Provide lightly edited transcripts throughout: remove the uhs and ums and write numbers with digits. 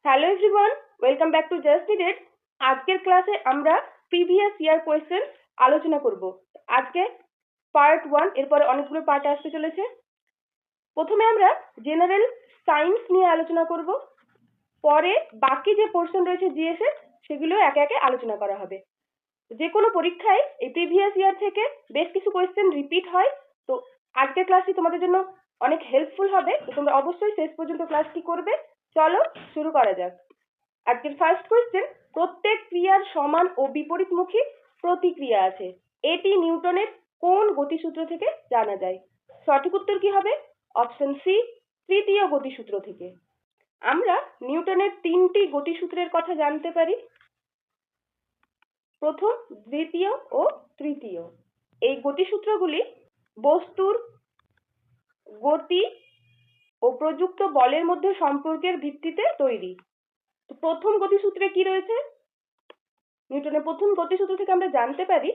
Hello everyone, welcome back to just needed. আজকের ক্লাসে আমরা প্রিভিয়াস ইয়ার কোয়েশ্চেন আলোচনা করব। আজকে পার্ট 1, এরপরে অনেকগুলো পার্ট আসতে চলেছে। প্রথমে আমরা জেনারেল সায়েন্স নিয়ে আলোচনা করব, পরে বাকি যে পোর্শন রয়েছে জিএস এর সেগুলো একে একে আলোচনা করা হবে। যে কোনো পরীক্ষায় এই প্রিভিয়াস ইয়ার থেকে বেশ কিছু কোয়েশ্চেন রিপিট হয়, তো আজকের ক্লাসটি তোমাদের জন্য অনেক হেল্পফুল হবে। তো তোমরা অবশ্যই শেষ পর্যন্ত ক্লাসটি করবে। চলো শুরু করা যাক। আজকের ফার্স্ট কোয়েশ্চেন, প্রত্যেক ক্রিয়ার সমান ও বিপরীতমুখী প্রতিক্রিয়া আছে, এটি নিউটনের কোন গতিসূত্র থেকে জানা যায়? সঠিক উত্তর কি হবে? অপশন সি, তৃতীয় গতিসূত্র থেকে। আমরা নিউটনের তিনটি গতিসূত্রের কথা জানতে পারি, প্রথম, দ্বিতীয় ও তৃতীয়। এই গতিসূত্রগুলি বস্তুর গতি ও প্রযুক্ত বলের মধ্যে সম্পর্কের ভিত্তিতে তৈরি। তো প্রথম গতিসূত্রে কি রয়েছে? নিউটনের প্রথম গতিসূত্র থেকে আমরা জানতে পারি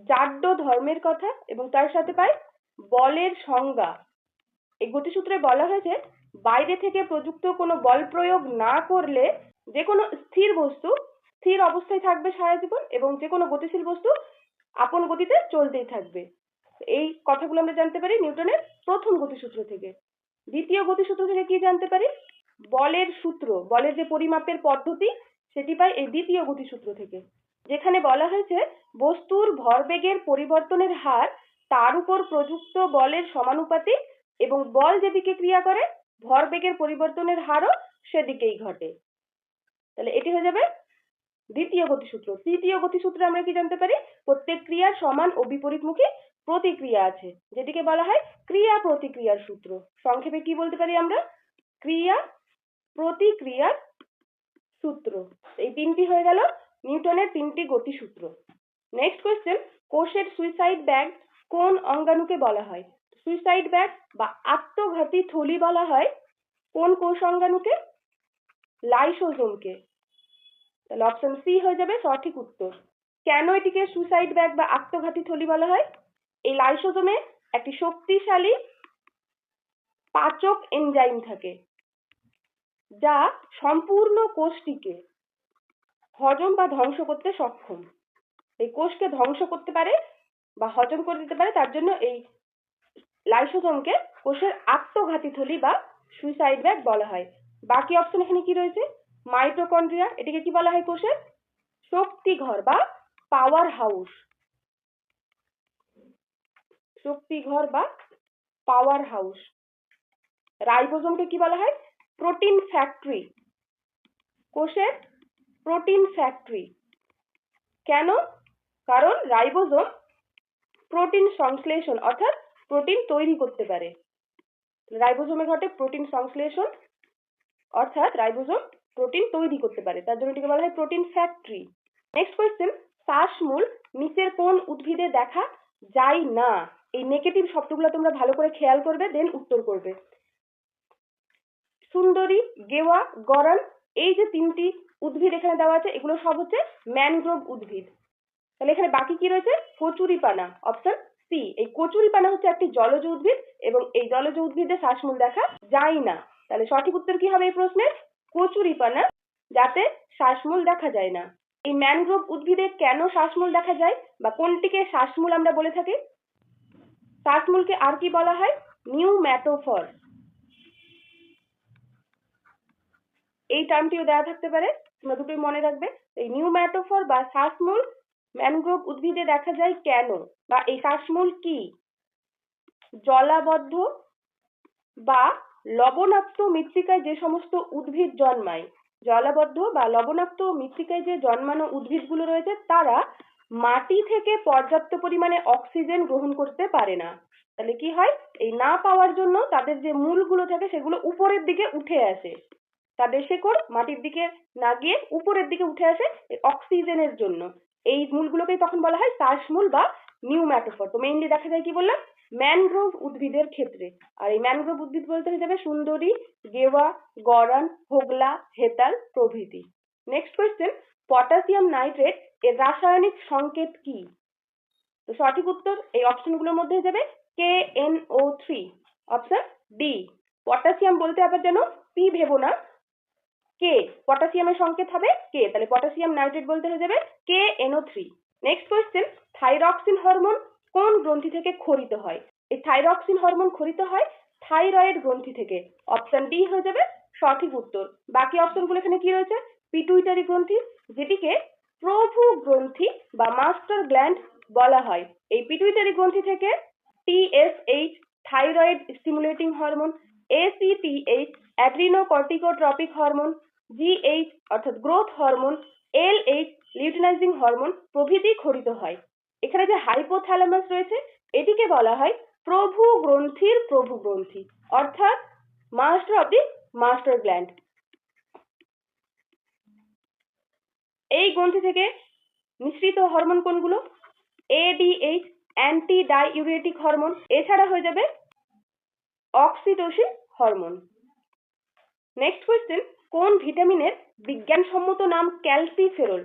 জাড্য ধর্মের কথা এবং তার সাথে পাই বলের সংজ্ঞা। এই গতিসূত্রে বলা হয়েছে বাইরে থেকে প্রযুক্ত কোনো বল প্রয়োগ না করলে যে কোনো স্থির বস্তু স্থির অবস্থায় থাকবে সারা জীবন এবং যে কোনো গতিশীল বস্তু আপন গতিতে চলতেই থাকবে। এই কথাগুলো আমরা জানতে পারি নিউটনের প্রথম গতিসূত্র থেকে। দ্বিতীয় গতিসূত্র থেকে কি জানতে পারি? বলের সূত্র, বলের যে পরিমাপের পদ্ধতি সেটি পাই এই দ্বিতীয় গতিসূত্র থেকে, যেখানে বলা হয়েছে বস্তুর ভরবেগের পরিবর্তনের হার তার উপর প্রযুক্ত বলের সমানুপাতিক এবং বল যেদিকে ক্রিয়া করে ভরবেগের পরিবর্তনের হারও সেদিকেই ঘটে। তাহলে এটি হয়ে যাবে দ্বিতীয় গতিসূত্র। তৃতীয় গতিসূত্রে আমরা কি জানতে পারি? প্রত্যেক ক্রিয়ার সমান ও বিপরীতমুখী প্রতিক্রিয়া আছে, যেটিকে বলা হয় ক্রিয়া প্রতিক্রিয়ার সূত্র। সংক্ষেপে কি বলতে পারি আমরা? ক্রিয়া প্রতিক্রিয়ার সূত্র। এই তিনটি হয়ে গেল নিউটনের তিনটি গতিসূত্র। নেক্সট কোয়েশ্চেন, কোষের সুইসাইড ব্যাগ কোন অঙ্গাণুকে বলা হয়? সুইসাইড ব্যাগ বা আত্মঘাতী থলি বলা হয় কোন কোষ অঙ্গাণুকে? লাইসোজোমকে। তাহলে অপশন সি হয়ে যাবে সঠিক উত্তর। কেন এটিকে সুইসাইড ব্যাগ বা আত্মঘাতী থলি বলা হয়? এই লাইসোজোমে একটি শক্তিশালী পাচক এনজাইম থাকে যা সম্পূর্ণ কোষটিকে হজম বা ধ্বংস করতে সক্ষম। এই কোষকে ধ্বংস করতে পারে বা হজম করে দিতে পারে, তার জন্য এই লাইসোজোমকে কোষের আত্মঘাতী থলি বা সুইসাইড ব্যাগ বলা হয়। বাকি অপশন এখানে কি রয়েছে? মাইটোকন্ড্রিয়া, এটিকে কি বলা হয়? কোষের শক্তিঘর বা পাওয়ার হাউস। শক্তিঘর বা পাওয়ার হাউস। রাইবোজোমকে কি বলা হয়? Protein factory. কোষের প্রোটিন ফ্যাক্টরি। কেন? কারণ রাইবোজোম প্রোটিন সংশ্লেষণ অর্থাৎ প্রোটিন তৈরি করতে পারে। রাইবোজোমে ঘটে প্রোটিন সংশ্লেষণ অর্থাৎ রাইবোজোম প্রোটিন তৈরি করতে পারে, তার জন্য এটিকে বলা হয় প্রোটিন ফ্যাক্টরি। নেক্সট কোয়েশ্চেন, শ্বাসমূল নিচের কোন উদ্ভিদে দেখা যায় না? এই নেগেটিভ শব্দগুলো তোমরা ভালো করে খেয়াল করবে, দেন উত্তর করবে। সুন্দরী, গেওয়া, গরান, এই যে তিনটি উদ্ভিদ এখানে দেওয়া আছে এগুলো সব হচ্ছে ম্যানগ্রোভ উদ্ভিদ। তাহলে এখানে বাকি কি রয়েছে? কচুরিপানা। অপশন সি, এই কচুরিপানা হচ্ছে একটি জলজ উদ্ভিদ এবং এই জলজ উদ্ভিদে শ্বাসমূল দেখা যায় না। তাহলে সঠিক উত্তর কি হবে এই প্রশ্নের? কচুরিপানা, যাতে শ্বাসমূল দেখা যায় না। এই ম্যানগ্রোভ উদ্ভিদে কেন শ্বাসমূল দেখা যায় বা কোনটিকে শ্বাসমূল আমরা বলে থাকি? শ্বাসমূলকে আর কি বলা হয়? নিউম্যাটোফর। এই টার্মটিও দেওয়া থাকতে পারে, তোমরা দুটোই মনে রাখবে। এই নিউম্যাটোফর বা শ্বাসমূল ম্যানগ্রোভ উদ্ভিদে দেখা যায় কেন, বা এই শ্বাসমূল কি? জলাবদ্ধ বা লবণাক্ত মৃত্তিকায় যে সমস্ত উদ্ভিদ জন্মায়, জলাবদ্ধ বা লবণাক্ত মৃত্তিকায় যে জন্মানো উদ্ভিদগুলো রয়েছে তারা মাটি থেকে পর্যাপ্ত পরিমাণে অক্সিজেন গ্রহণ করতে পারে না। তাহলে কি হয়? এই না পাওয়ার জন্য তাদের যে মূলগুলো থাকে সেগুলো উপরের দিকে উঠে আসে, তাদের শেকড় মাটির দিকে না গিয়ে উপরের দিকে উঠে আসে অক্সিজেনের জন্য। এই মূলগুলোকেই তখন বলা হয় শ্বাসমূল বা নিউম্যাটোফর। তো মেইনলি দেখা যায় কি বললাম? ম্যানগ্রোভ উদ্ভিদের ক্ষেত্রে। আর এই ম্যানগ্রোভ উদ্ভিদ বলতে হয়ে যাবে সুন্দরী, গেওয়া, গরান, হোগলা, হেতাল প্রভৃতি। নেক্সট কোয়েশ্চেন, পটাশিয়াম নাইট্রেট এর রাসায়নিক সংকেত কি? তো সঠিক উত্তর এই অপশনগুলোর মধ্যে যাবে KNO3। Option D. পটাশিয়াম বলতে আবার যেন পি ভেবো না, কে, পটাশিয়ামের সংকেত হবে কে, তাহলে পটাশিয়াম নাইট্রেট বলতে হয়ে যাবে KNO3। Next question, thyroxine hormone কোন গ্রন্থি থেকে ক্ষরিত হয়? এই থাইরক্সিন হরমোন ক্ষরিত হয় থাইরয়েড গ্রন্থি থেকে। অপশন ডি হয়ে যাবে সঠিক উত্তর। বাকি অপশনগুলো এখানে কি রয়েছে? পিটুইটারি গ্রন্থি, যেটিকে প্রভু গ্রন্থি বা মাস্টার গ্ল্যান্ড বলা হয়। এই পিটুইটারি গ্রন্থি থেকে TSH thyroid stimulating hormone, ACTH adrenocorticotropic hormone, GH অর্থাৎ growth hormone, LH luteinising hormone প্রভৃতি ক্ষরিত হয়। এখানে যে হাইপোথ্যালামাস রয়েছে এটিকে বলা হয় প্রভু গ্রন্থির প্রভু গ্রন্থি, অর্থাৎ master of the master gland. এই গ্রন্থি থেকে নিঃসৃত হরমোন কোনগুলো? ADH অ্যান্টি ডাইউরেটিক হরমোন, এছাড়া হয়ে যাবে অক্সিটোসিন হরমোন। নেক্সট কোয়েশ্চেন, কোন ভিটামিনের বিজ্ঞানসম্মত নাম ক্যালসিফেরল?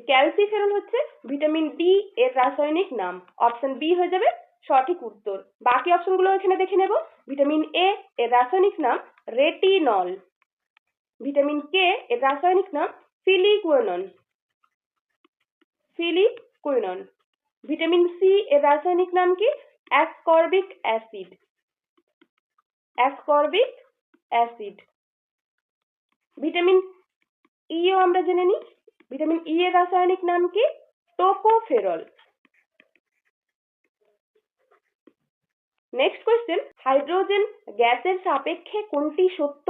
ক্যালসিফেরল হচ্ছে ভিটামিন ডি এর রাসায়নিক নাম। অপশন বি হয়ে যাবে সঠিক উত্তর। বাকি অপশনগুলো এখানে দেখে নেব। ভিটামিন এ এর রাসায়নিক নাম রেটিনল, ভিটামিন কে এর রাসায়নিক নাম ফিলিকুইনন, ভিটামিন সি এর রাসায়নিক নাম কি? Ascorbic acid. ভিটামিন ইও আমরা জেনে নিই। ভিটামিন ই এর রাসায়নিক নাম কি? টোকোফেরল। নেক্সট কোয়েশ্চেন, হাইড্রোজেন গ্যাসের সাপেক্ষে কোনটি সত্য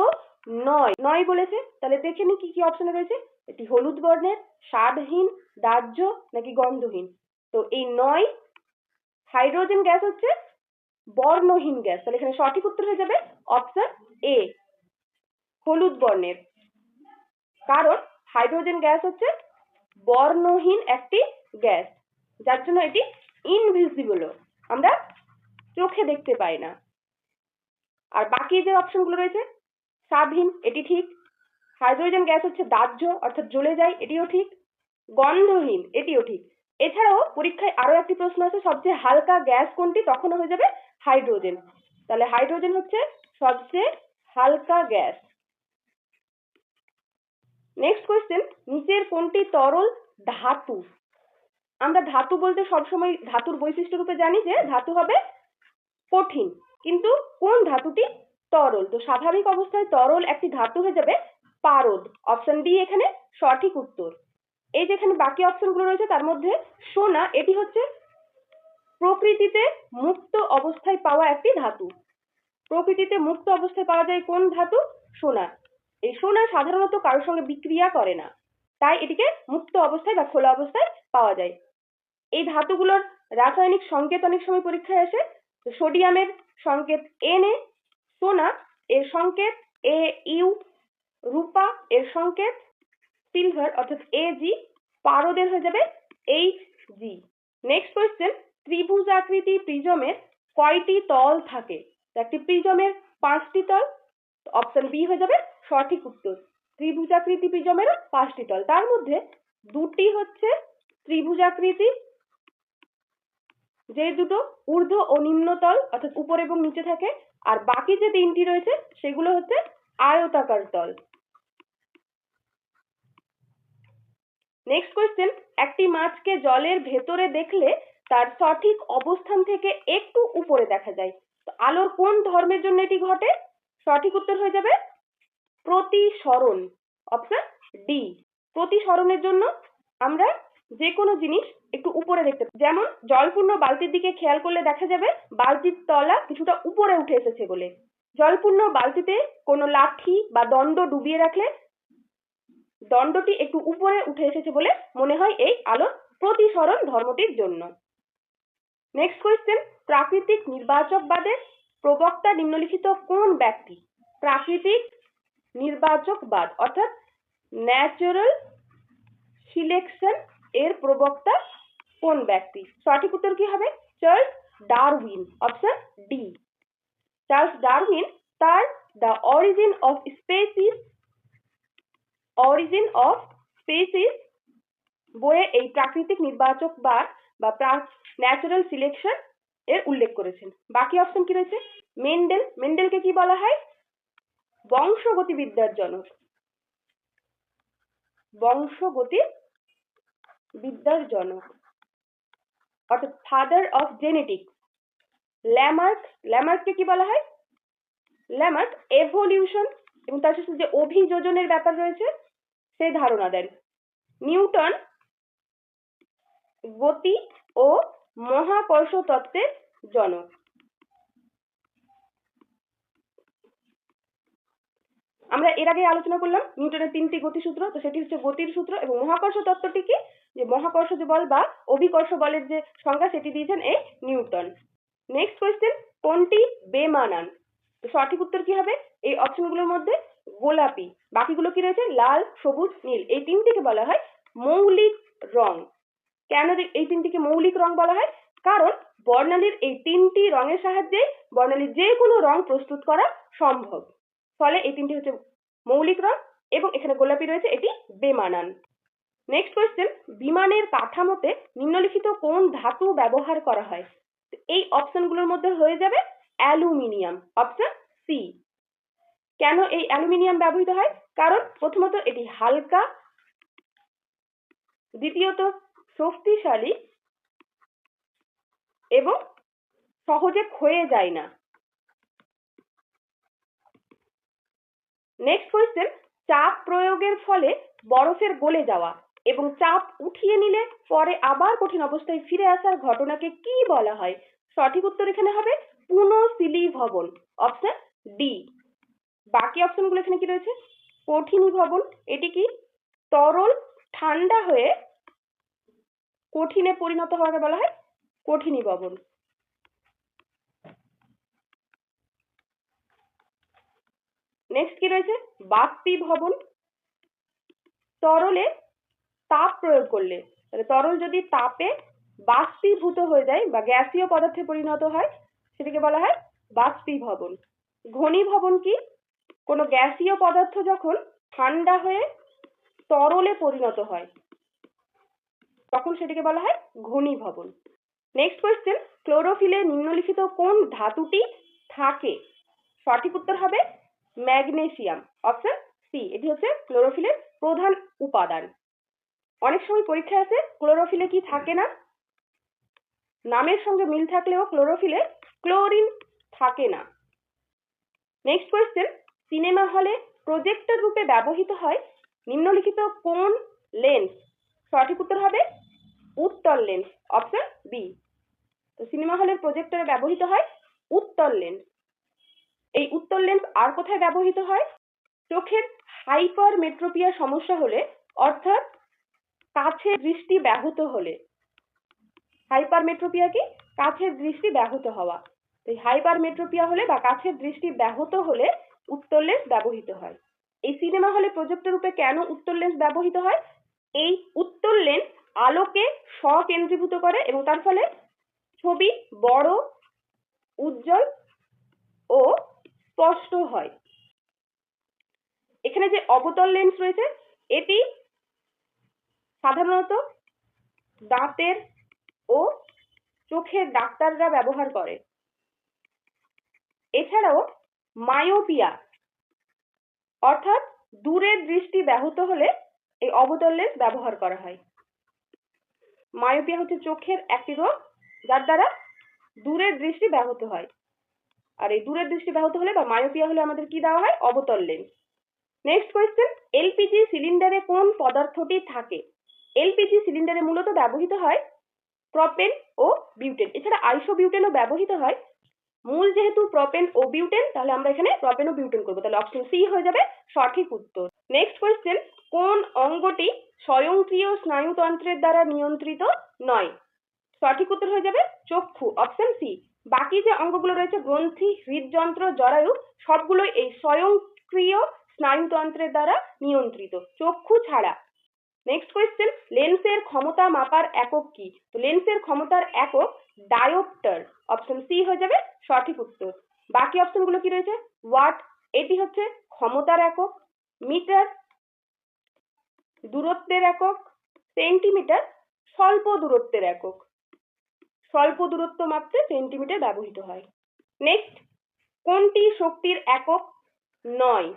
নয় বলেছে? তাহলে দেখে নি কি কি অপশনে রয়েছে। এটি হলুদ বর্ণের, স্বাদহীন, দাহ্য নাকি গন্ধহীন। তো এই নয়, হাইড্রোজেন গ্যাস হচ্ছে বর্ণহীন গ্যাস, তাহলে এখানে সঠিক উত্তর হয়ে যাবে অপশন এ, হলুদ বর্ণের। কারণ হাইড্রোজেন গ্যাস হচ্ছে বর্ণহীন একটি গ্যাস, যার জন্য এটি ইনভিজিবল, আমরা চোখে দেখতে পাই না। আর বাকি যে অপশনগুলো রয়েছে, স্বাদহীন এটি ঠিক, হাইড্রোজেন গ্যাস হচ্ছে দাহ্য অর্থাৎ জ্বলে যায় এটিও ঠিক, গন্ধহীন এটিও ঠিক। এছাড়াও পরীক্ষায় আরো একটি প্রশ্ন আছে, সবচেয়ে হালকা গ্যাস কোনটি? তখনও হয়ে যাবে হাইড্রোজেন। তাহলে হাইড্রোজেন হচ্ছে সবচেয়ে হালকা গ্যাস। নেক্সট কোয়েশ্চেন, নিচের কোনটি তরল ধাতু? আমরা ধাতু বলতে সবসময় ধাতুর বৈশিষ্ট্য রূপে জানি যে ধাতু হবে কঠিন, কিন্তু কোন ধাতুটি তরল? তো স্বাভাবিক অবস্থায় তরল একটি ধাতু হয়ে যাবে পারদ। অপশন ডি এখানে সঠিক উত্তর। এই যেখানে বাকি অপশনগুলো রয়েছে তার মধ্যে সোনা, এটি হচ্ছে প্রকৃতিতে মুক্ত অবস্থায় পাওয়া একটি ধাতু। প্রকৃতিতে মুক্ত অবস্থায় পাওয়া যায় কোন ধাতু? সোনা। এই সোনা সাধারণত কারোর সঙ্গে বিক্রিয়া করে না, তাই এটিকে মুক্ত অবস্থায় বা খোলা অবস্থায় পাওয়া যায়। এই ধাতুগুলোর রাসায়নিক সংকেত অনেক সময় পরীক্ষায় আসে। সোডিয়ামের সংকেত Na, সোনা এর সংকেত Au, রূপা এর সংকেত সিলভার অর্থাৎ Ag, পারদের হয়ে যাবে Hg। নেক্সট কোয়েশ্চেন, ত্রিভুজাকৃতি প্রিজমের কয়টি তল থাকে? একটি প্রিজমের 5টি তল। অপশন বি হয়ে যাবে সঠিক উত্তর। ত্রিভুজাকৃতি প্রিজমের 5টি তল, তার মধ্যে 2টি হচ্ছে ত্রিভুজাকৃতি, যে দুটো ঊর্ধ্ব ও নিম্নতল অর্থাৎ উপর এবং নিচে থাকে, আর বাকি যে 3টি রয়েছে সেগুলো হচ্ছে আয়তাকার তল। নেক্সট কোয়েশ্চেন, একটি মাছকে জলের ভেতরে দেখলে তার সঠিক অবস্থান থেকে একটু উপরে দেখা যায়। তো আলোর কোন ধর্মের জন্য এটি ঘটে? সঠিক উত্তর হয়ে যাবে প্রতিসরণ। অপশন ডি, প্রতিসরণের জন্য আমরা যে কোনো জিনিস একটু উপরে দেখতে পাই। যেমন জলপূর্ণ বালতির দিকে খেয়াল করলে দেখা যাবে বালতির তলা কিছুটা উপরে উঠে এসেছে বলে। জলপূর্ণ বালতিতে কোনো লাঠি বা দণ্ড ডুবিয়ে রাখলে দণ্ডটি একটু উপরে উঠে এসেছে বলে মনে হয় এই আলোর প্রতিসরণ ধর্মটির জন্য। নেক্সট কোয়েশ্চেন, প্রাকৃতিক নির্বাচকবাদের প্রবক্তা নিম্নলিখিত কোন ব্যক্তি? প্রাকৃতিক নির্বাচকবাদ অর্থাৎ ন্যাচারাল সিলেকশন এর প্রবক্তা কোন ব্যক্তি? সঠিক উত্তর কি হবে? Charles Darwin. Option D, Charles Darwin তার দ্য অরিজিন অফ স্পেসিস বইয়ে এই প্রাকৃতিক নির্বাচকবাদ বা ন্যাচারাল সিলেকশন এর উল্লেখ করেছেন। বাকি অপশন কি রয়েছে? মেন্ডেলকে কি বলা হয়? বংশগতিবিদ্যার জনক। বংশগতির বিদ্যার জনক, অর্থাৎ ফাদার অফ জেনেটিক্স। ল্যামার্ককে কি বলা হয়? ল্যামার্ক এভলিউশন এবং তার সাথে যে অভিযোজনের ব্যাপার রয়েছে সেই ধারণা দেন। নিউটন গতি ও মহাকর্ষ তত্ত্বের জনক। আমরা এর আগে আলোচনা করলাম নিউটনের 3টি গতিসূত্র, তো সেটি হচ্ছে গতির সূত্র এবং মহাকর্ষ তত্ত্বটি কি, যে মহাকর্ষ যে বল বা অভিকর্ষ বলের যে সংজ্ঞা সেটি দিয়েছেন এই নিউটন। নেক্সট কোয়েশ্চেন, কোনটি বেমানান? তো সঠিক উত্তর কি হবে? এই অপশনগুলোর মধ্যে গোলাপি, বাকিগুলো কি রয়েছে লাল, সবুজ, নীল, এই তিনটিকে বলা হয় মৌলিক রং। কেন এই তিনটিকে মৌলিক রং বলা হয়? কারণ বর্ণালীর এই 3টি রঙের সাহায্যে বর্ণালীর যে কোনো রং প্রস্তুত করা সম্ভব, ফলে এই তিনটি হচ্ছে মৌলিক রং এবং এখানে গোলাপি রয়েছে, এটি বেমানান। নেক্সট কোয়েশ্চেন, বিমানের কাঠামোতে নিম্নলিখিত কোন ধাতু ব্যবহার করা হয়? এই অপশনগুলোর মধ্যে হয়ে যাবে অ্যালুমিনিয়াম, অপশন সি। কেন এই অ্যালুমিনিয়াম ব্যবহৃত হয়? কারণ প্রথমত এটি হালকা, দ্বিতীয়ত শক্তিশালী এবং সহজে ক্ষয়ে যায় না। নেক্সট কোয়েশ্চেন, চাপ প্রয়োগের ফলে বরফের গলে যাওয়া এবং চাপ উঠিয়ে নিলে পরে আবার কঠিন অবস্থায় ফিরে আসার ঘটনাকে কি বলা হয়? সঠিক উত্তর এখানে হবে পুনঃশীলীভবন, অপশন ডি। বাকি অপশনগুলো এখানে কি রয়েছে? কঠিনীভবন, এটি কি তরল ঠান্ডা হয়ে কঠিনে পরিণত হওয়াকে বলা হয় কঠিনীভবন। নেক্সট কি রয়েছে? বাষ্পীভবন, তরলে তাপ প্রয়োগ করলে, তরল যদি তাপে বাষ্পীভূত হয়ে যায় বা গ্যাসীয় পদার্থে পরিণত হয় সেটাকে বলা হয় বাষ্পীভবন। ঘনীভবন কি? কোনো গ্যাসীয় পদার্থ যখন ঠান্ডা হয়ে তরলে পরিণত হয় তখন সেটাকে বলা হয় ঘনীভবন। নেক্সট কোয়েশ্চেন, ক্লোরোফিলে নিম্নলিখিত কোন ধাতুটি থাকে? সঠিক উত্তর হবে ম্যাগনেসিয়াম, অপশন সি। এটি হচ্ছে ক্লোরোফিলের প্রধান উপাদান। অনেক সময় পরীক্ষায় আসে ক্লোরোফিলে কি থাকে না, নামের সঙ্গে মিল থাকলেও ক্লোরোফিলে ক্লোরিন থাকে না। নেক্সট কোয়েশ্চেন, সিনেমা হলে প্রজেক্টর রূপে ব্যবহৃত হয় নিম্নলিখিত কোন লেন্স? সঠিক উত্তর হবে উত্তল লেন্স, অপশন বি। তো সিনেমা হলের প্রজেক্টরে ব্যবহৃত হয় উত্তল লেন্স। এই উত্তল লেন্স আর কোথায় ব্যবহৃত হয়? চোখের হাইপারমেট্রোপিয়া সমস্যা হলে, অর্থাৎ কাছের দৃষ্টি ব্যাহত হলে। হাইপারমেট্রোপিয়া কি? কাছের দৃষ্টি ব্যাহত হওয়া। এই হাইপারমেট্রোপিয়া হলে বা কাছের দৃষ্টি ব্যাহত হলে উত্তল লেন্স ব্যবহৃত হয়। এই সিনেমা হলে প্রজেক্টর রূপে কেন উত্তল লেন্স ব্যবহৃত হয়? এই উত্তল লেন্স আলোকে স্বকেন্দ্রীভূত করে এবং তার ফলে ছবি বড়, উজ্জ্বল ও স্পষ্ট হয়। এখানে যে অবতল লেন্স রয়েছে এটি সাধারণত দাঁতের ও চোখের ডাক্তাররা ব্যবহার করে। এছাড়াও মায়োপিয়া অর্থাৎ দূরের দৃষ্টি ব্যাহত হলে এই অবতল লেন্স ব্যবহার করা হয়। মায়োপিয়া হচ্ছে চোখের একটি রোগ যার দ্বারা দূরের দৃষ্টি ব্যাহত হয়, আর এই দূরের দৃষ্টি ব্যাহত হলে বা মায়োপিয়া হলে আমাদের কি দেওয়া হয়? অবতল লেন্স। নেক্সট কোয়েশ্চেন, এলপিজি সিলিন্ডারে কোন পদার্থটি থাকে? এলপিজি সিলিন্ডারে মূলত ব্যবহৃত হয় প্রপেন ও বিউটেন, এছাড়া আইসোবিউটেনও ব্যবহৃত হয়। মূল যেহেতু প্রপেন ও বিউটেন, তাহলে আমরা এখানে প্রপেন ও বিউটেন করবো, তাহলে অপশন সি হয়ে যাবে সঠিক উত্তর। নেক্সট কোয়েশ্চেন, কোন অঙ্গটি স্বয়ংক্রিয় স্নায়ুতন্ত্রের দ্বারা নিয়ন্ত্রিত নয়? সঠিক উত্তর হয়ে যাবে চক্ষু, অপশন সি। বাকি যে অঙ্গগুলো রয়েছে গ্রন্থি, হৃদযন্ত্র, জরায়ু, সবগুলোই এই স্বয়ংক্রিয় স্নায়ুতন্ত্রের দ্বারা নিয়ন্ত্রিত, চক্ষু ছাড়া। নেক্সট কোয়েশ্চেন, লেন্সের ক্ষমতা মাপার একক কি? তো লেন্সের ক্ষমতার একক ডায়োপ্টার, অপশন সি হয়ে যাবে সঠিক উত্তর। বাকি অপশনগুলো কি রয়েছে? ওয়াট, এটি হচ্ছে ক্ষমতার একক। মিটার দূরত্বের একক। সেন্টিমিটার স্বল্প দূরত্বের একক, স্বল্প দূরত্ব মাপতে সেন্টিমিটার ব্যবহৃত হয়। নেক্সট, কোনটি শক্তির একক নয়?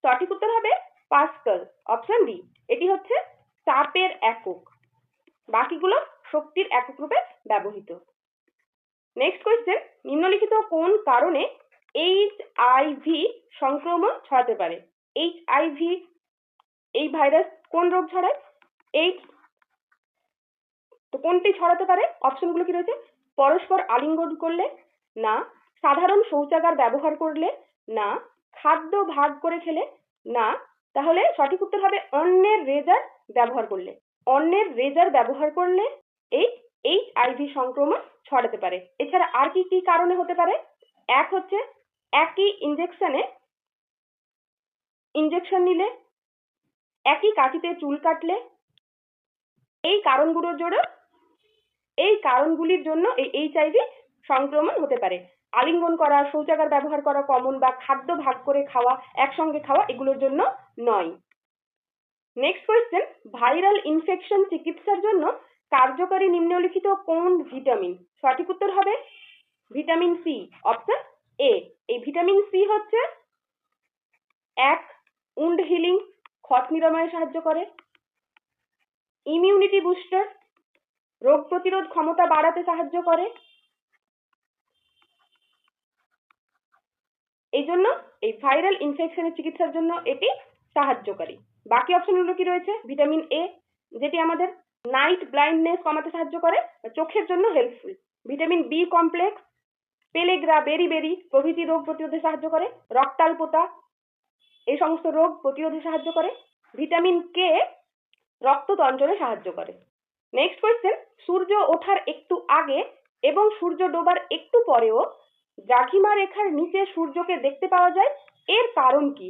সঠিক উত্তর হবে পাস্কাল। অপশন ডি, এটি হচ্ছে চাপের একক, বাকিগুলো শক্তির একক রূপে ব্যবহৃত। নেক্সট কোয়েশ্চেন, নিম্নলিখিত কোন কারণে এইচআইভি সংক্রমণ ছড়াতে পারে? এইচআইভি এই ভাইরাস কোন রোগ ছড়ায়? তো কোনটি ছড়াতে পারে? অপশনগুলো কি রয়েছে? পরস্পর আলিঙ্গন করলে, না সাধারণ শৌচাগার ব্যবহার করলে, না খাদ্য ভাগ করে খেলে, না তাহলে সঠিক উত্তর হবে অন্যের রেজার ব্যবহার করলে। অন্যের রেজার ব্যবহার করলে এই এইচআইভি সংক্রমণ ছড়াতে পারে। এছাড়া আর কি কি কারণে হতে পারে? এক হচ্ছে একই ইনজেকশন নিলে, একই কাঠিতে চুল কাটলে, এই কারণগুলির জন্য এই এইচআইভি সংক্রমণ হতে পারে। আলিঙ্গন করা, শৌচাগার ব্যবহার করা কমন বা খাদ্য ভাগ করে খাওয়া, একসঙ্গে খাওয়া এগুলোর জন্য নয়। নেক্সট কোয়েশ্চেন, ভাইরাল ইনফেকশন চিকিৎসার জন্য কার্যকারী নিম্নলিখিত কোন ভিটামিন? সঠিক উত্তর হবে ভিটামিন সি। Option A. এই ভিটামিন সি হচ্ছে এক, উন্ড হিলিং, ক্ষত নিরাময়ে সাহায্য করে। ইমিউনিটি বুস্টার, রোগ প্রতিরোধ ক্ষমতা বাড়াতে সাহায্য করে। এই জন্য এই ভাইরাল ইনফেকশনের চিকিৎসার জন্য এটি সাহায্যকারী। বাকি অপশনগুলো কি রয়েছে? ভিটামিন এ, যেটি আমাদের নাইট ব্লাইন্ডনেস কমাতে সাহায্য করে, চোখের জন্য helpful. Vitamin B complex, pellagra, beriberi প্রভৃতি রোগ প্রতিরোধে সাহায্য করে। রক্তাল্পতা এই সমস্ত রোগ প্রতিরোধে সাহায্য করে। ভিটামিন কে রক্ত তঞ্চনে সাহায্য করে। নেক্সট কোয়েশ্চেন, সূর্য ওঠার একটু আগে এবং সূর্য ডোবার একটু পরেও দ্রাঘিমা রেখার নিচে সূর্যকে দেখতে পাওয়া যায়, এর কারণ কি?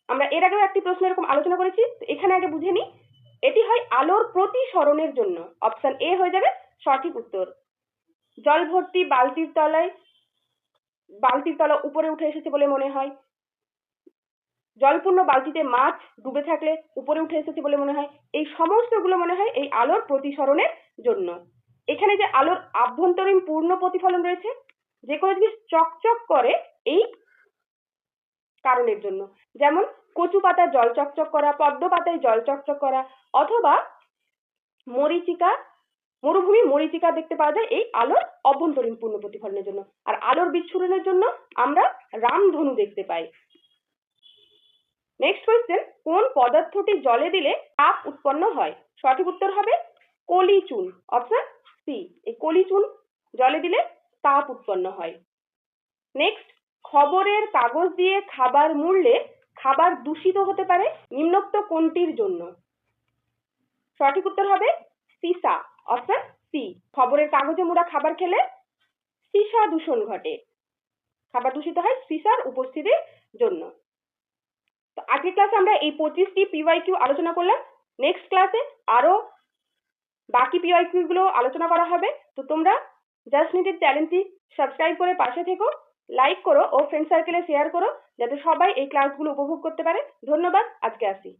আমরা এর আগেও একটি প্রশ্ন এরকম আলোচনা করেছি, এখানে আগে বুঝে নিই। এটি হয় আলোর প্রতিসরণের জন্য। অপশন এ হয়ে যাবে সঠিক উত্তর। জল ভর্তি বালতির তলা উপরে উঠে এসেছে বলে মনে হয়, জলপূর্ণ বালতিতে মাছ ডুবে থাকলে উপরে উঠে এসেছে বলে মনে হয়, এই সমস্তগুলো মনে হয় এই আলোর প্রতিসরণের জন্য। এখানে যে আলোর আভ্যন্তরীণ পূর্ণ প্রতিফলন রয়েছে, যে কোনো জিনিস চকচক করে এই কারণের জন্য, যেমন কচু পাতায় জল চকচক করা, পদ্ম পাতায় জল চকচক করা, অথবা মরুভূমি মরীচিকা দেখতে পাওয়া যায় এই আলোর অভ্যন্তরীণ পূর্ণ প্রতিফলনের জন্য। আর আলোর বিচ্ছুরণের জন্য আমরা রামধনু দেখতে পাই। নেক্সট কোয়েশ্চেন, কোন পদার্থটি জলে দিলে তাপ উৎপন্ন হয়? সঠিক উত্তর হবে কলি চুন। অপশন সি, এই কলি চুন জলে দিলে তাপ উৎপন্ন হয়। নেক্সট, খবরের কাগজ দিয়ে খাবার মুড়লে খাবার দূষিত হতে পারে নিম্নোক্ত কোনটির জন্য? সঠিক উত্তর হবে সীসা। অপশন সি, খবরের কাগজে মোড়া খাবার খেলে সীসা দূষণ ঘটে, খাবার দূষিত হয় সীসার উপস্থিতির জন্য। তো আজকের ক্লাসে আমরা এই 25টি পিওয়াইকিউ আলোচনা করলাম। নেক্সট ক্লাসে আরো বাকি পিওয়াইকিউ গুলো আলোচনা করা হবে। তো তোমরা জাস্ট নিডেড চ্যানেলটি সাবস্ক্রাইব করে পাশে থেকো, লাইক করো ও ফ্রেন্ড সার্কেলে শেয়ার করো, যাতে সবাই এই ক্লাসগুলো উপভোগ করতে পারে। ধন্যবাদ, আজকে আসি।